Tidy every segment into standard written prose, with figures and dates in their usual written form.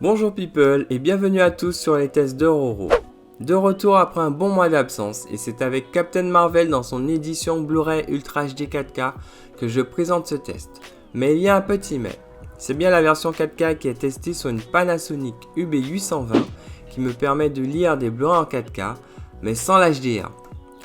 Bonjour people et bienvenue à tous sur les tests de Roro. De retour après un bon mois d'absence et c'est avec Captain Marvel dans son édition Blu-ray Ultra HD 4K que je présente ce test. Mais il y a un petit mais. C'est bien la version 4K qui est testée sur une Panasonic UB820 qui me permet de lire des Blu-ray en 4K mais sans l'HDR.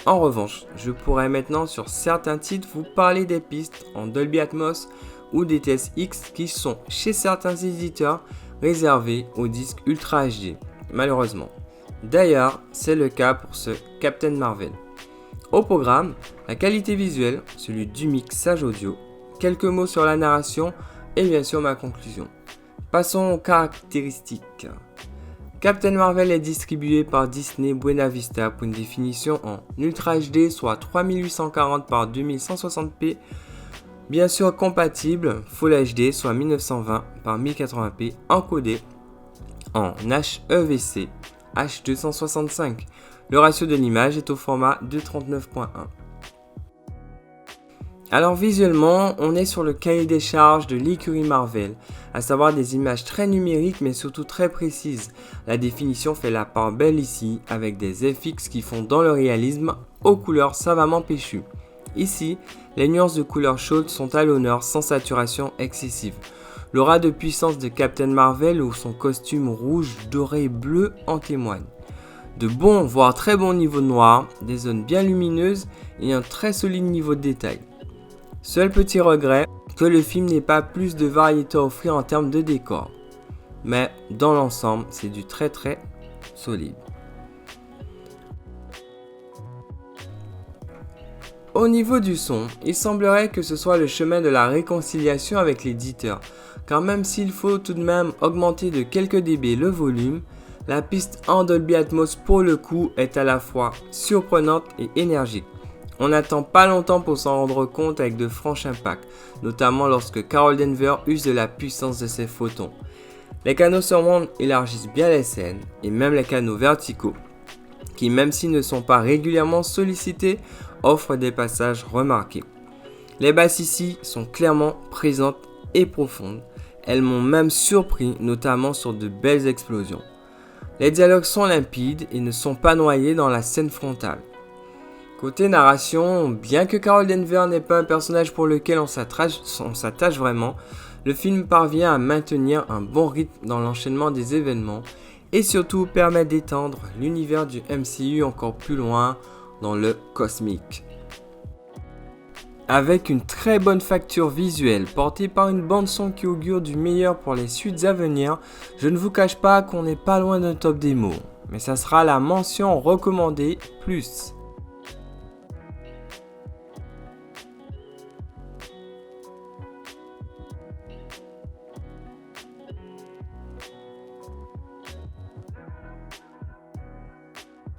En revanche, je pourrais maintenant sur certains titres vous parler des pistes en Dolby Atmos ou des TSX qui sont chez certains éditeurs réservés aux disques Ultra HD, malheureusement. D'ailleurs, c'est le cas pour ce Captain Marvel. Au programme, la qualité visuelle, celui du mixage audio, quelques mots sur la narration et bien sûr ma conclusion. Passons aux caractéristiques. Captain Marvel est distribué par Disney Buena Vista pour une définition en Ultra HD, soit 3840 par 2160p, bien sûr compatible Full HD, soit 1920 par 1080p, encodé en HEVC H265. Le ratio de l'image est au format 239.1. Alors visuellement, on est sur le cahier des charges de l'écurie Marvel, à savoir des images très numériques mais surtout très précises. La définition fait la part belle ici, avec des FX qui font dans le réalisme aux couleurs savamment péchues. Ici, les nuances de couleurs chaudes sont à l'honneur sans saturation excessive. L'aura de puissance de Captain Marvel ou son costume rouge, doré et bleu en témoigne. De bons voire très bons niveaux de noir, des zones bien lumineuses et un très solide niveau de détail. Seul petit regret, que le film n'ait pas plus de variété à offrir en termes de décor. Mais dans l'ensemble, c'est du très solide. Au niveau du son, il semblerait que ce soit le chemin de la réconciliation avec l'éditeur, car même s'il faut tout de même augmenter de quelques dB le volume, la piste en Dolby Atmos pour le coup est à la fois surprenante et énergique. On n'attend pas longtemps pour s'en rendre compte avec de franches impacts, notamment lorsque Carol Danvers use de la puissance de ses photons. Les canaux surmonde élargissent bien les scènes, et même les canaux verticaux, qui même s'ils ne sont pas régulièrement sollicités, offrent des passages remarqués. Les basses ici sont clairement présentes et profondes, elles m'ont même surpris, notamment sur de belles explosions. Les dialogues sont limpides et ne sont pas noyés dans la scène frontale. Côté narration, bien que Carol Danvers n'est pas un personnage pour lequel on s'attache vraiment, le film parvient à maintenir un bon rythme dans l'enchaînement des événements et surtout permet d'étendre l'univers du MCU encore plus loin dans le cosmique. Avec une très bonne facture visuelle portée par une bande son qui augure du meilleur pour les suites à venir, je ne vous cache pas qu'on n'est pas loin d'un top démo, mais ça sera la mention recommandée plus.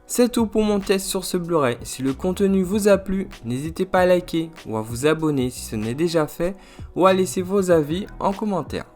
C'est tout pour mon test sur ce Blu-ray. Si le contenu vous a plu, n'hésitez pas à liker ou à vous abonner si ce n'est déjà fait ou à laisser vos avis en commentaire.